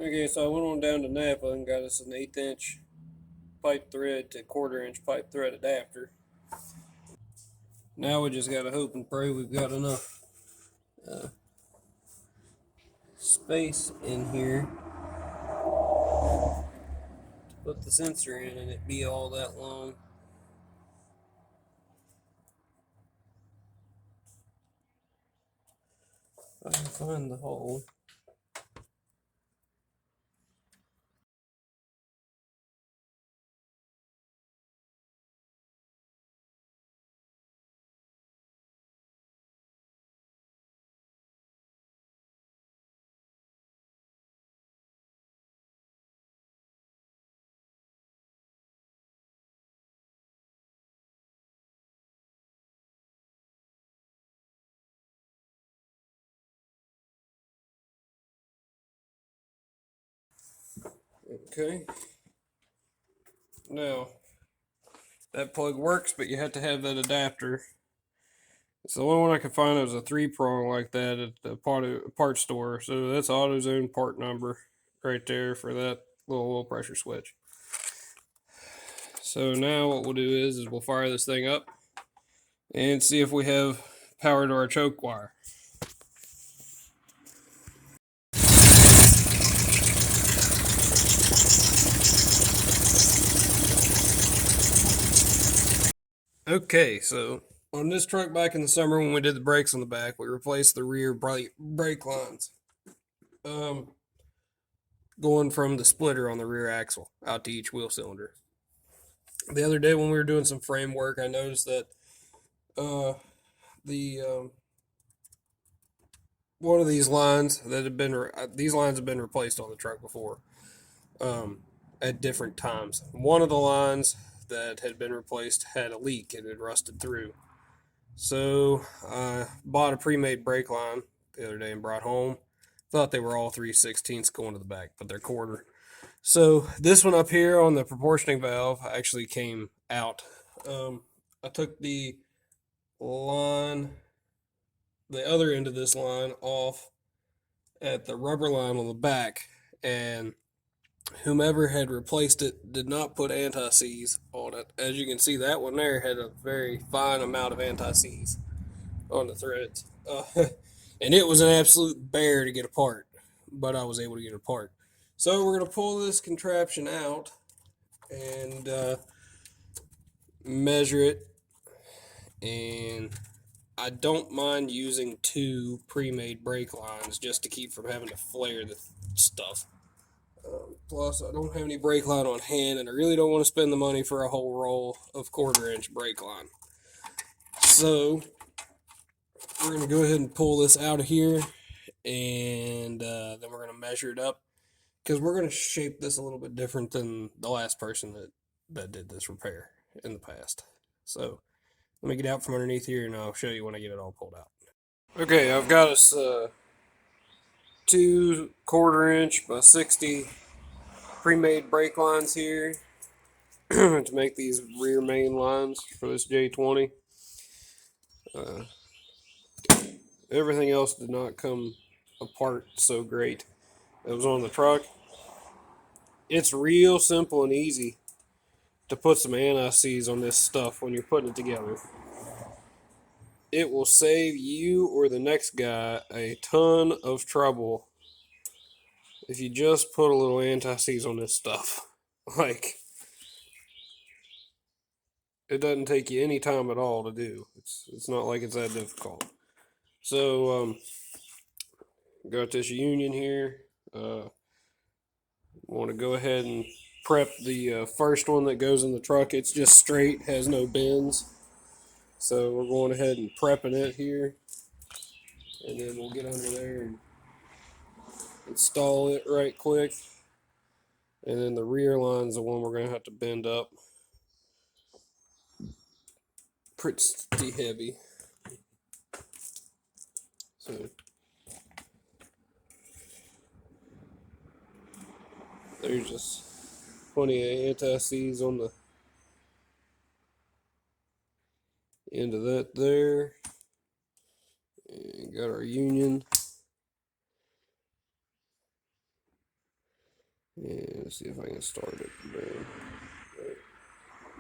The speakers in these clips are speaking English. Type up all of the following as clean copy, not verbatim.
Okay, so I went on down to Napa and got us an 1/8 inch pipe thread to 1/4 inch pipe thread adapter. Now we just gotta hope and pray we've got enough uh, space in here to put the sensor in and it be all that long. I can find the hole. Okay. Now that plug works, but you have to have that adapter. It's the only one I could find that was a 3-prong like that at the part store. So that's AutoZone part number right there for that little oil pressure switch. So now what we'll do is we'll fire this thing up and see if we have power to our choke wire. Okay, so on this truck back in the summer when we did the brakes on the back, we replaced the rear brake lines. Going from the splitter on the rear axle out to each wheel cylinder. The other day when we were doing some frame work, I noticed that the one of these lines that had been these lines have been replaced on the truck before at different times. One of the lines that had been replaced had a leak and it rusted through. So I bought a pre-made brake line the other day and brought home. Thought they were all 3/16 going to the back, but they're quarter. So this one up here on the proportioning valve actually came out. I took the line, the other end of this line off at the rubber line on the back, and whomever had replaced it did not put anti-seize on it. As you can see, that one there had a very fine amount of anti-seize on the threads. And it was an absolute bear to get apart, but I was able to get it apart. So we're going to pull this contraption out and measure it. And I don't mind using 2 pre-made brake lines just to keep from having to flare the stuff. Plus, I don't have any brake line on hand, and I really don't want to spend the money for a whole roll of 1/4 inch brake line. So we're going to go ahead and pull this out of here, and then we're going to measure it up because we're going to shape this a little bit different than the last person that did this repair in the past. So let me get out from underneath here, and I'll show you when I get it all pulled out. Okay, I've got us 2 1/4 inch by 60 pre-made brake lines here to make these rear main lines for this J20. Uh, Everything else did not come apart so great. It was on the truck. It's real simple and easy to put some anti-seize on this stuff when you're putting it together. It will save you or the next guy a ton of trouble if you just put a little anti-seize on this stuff. Like, it doesn't take you any time at all to do. It's not like it's that difficult. So got this union here. Want to go ahead and prep the first one that goes in the truck. It's just straight, has no bends. So we're going ahead and prepping it here, and then we'll get under there and install it right quick. And then the rear line's the one we're going to have to bend up. Pretty heavy. So there's just plenty of anti-seize on the end of that there. And got our union. And let's see if I can start it. Boom.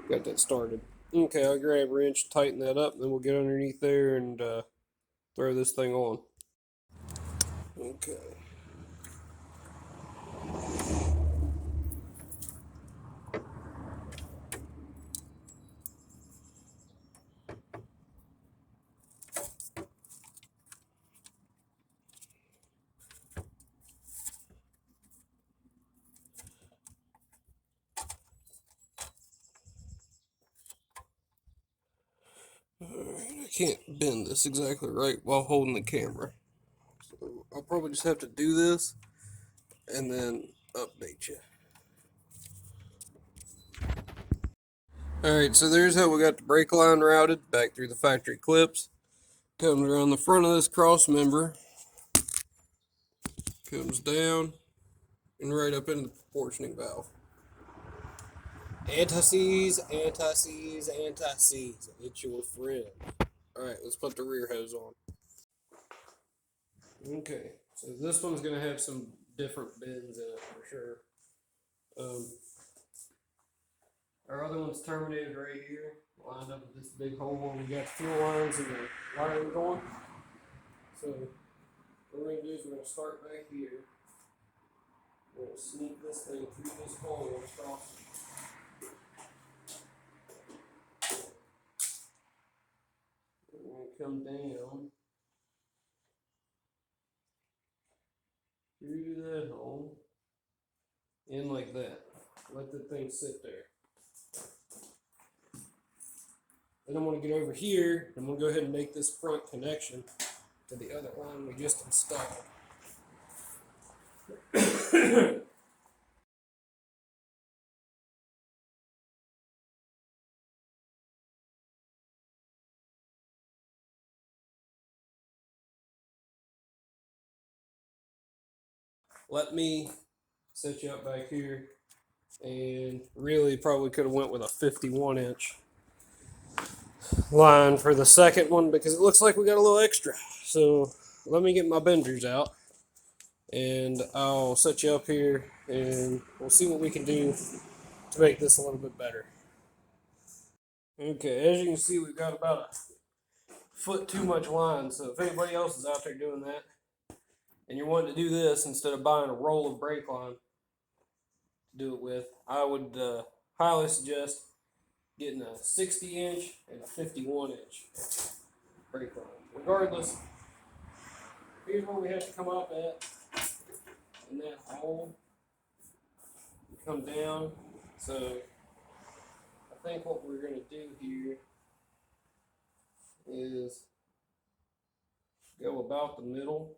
Got that started. Okay, I'll grab a wrench, tighten that up, then we'll get underneath there and throw this thing on. Okay. Alright, I can't bend this exactly right while holding the camera. So I'll probably just have to do this and then update you. Alright, so there's how we got the brake line routed back through the factory clips. Comes around the front of this cross member, comes down, and right up into the proportioning valve. Anti-seize, anti-seize, anti-seize. It's your friend. Alright, let's put the rear hose on. Okay, so this one's going to have some different bends in it for sure. Our other one's terminated right here, lined up with this big hole where we got the fuel lines and the wiring going. So what we're going to do is we're going to start back here. We're going to sneak this thing through this hole and across. We're going to come down through that hole, in like that. Let the thing sit there. Then I'm going to get over here, and I'm going to go ahead and make this front connection to the other line we just installed. Let me set you up back here, and really probably could have went with a 51-inch line for the second one because it looks like we got a little extra. So let me get my benders out, and I'll set you up here, and we'll see what we can do to make this a little bit better. Okay, as you can see, we've got about a foot too much line, so if anybody else is out there doing that, and you're wanting to do this instead of buying a roll of brake line to do it with, I would highly suggest getting a 60-inch and a 51-inch brake line. Regardless, here's where we have to come up at, in that hole, come down. So I think what we're going to do here is go about the middle.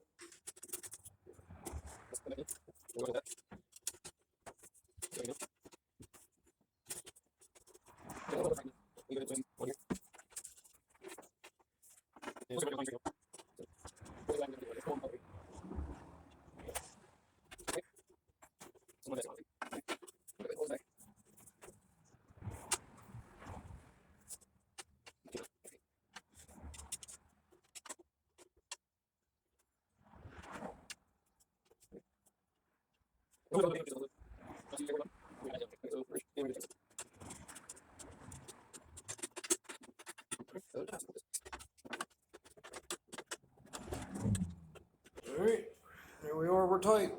Alright, there we are, we're tight.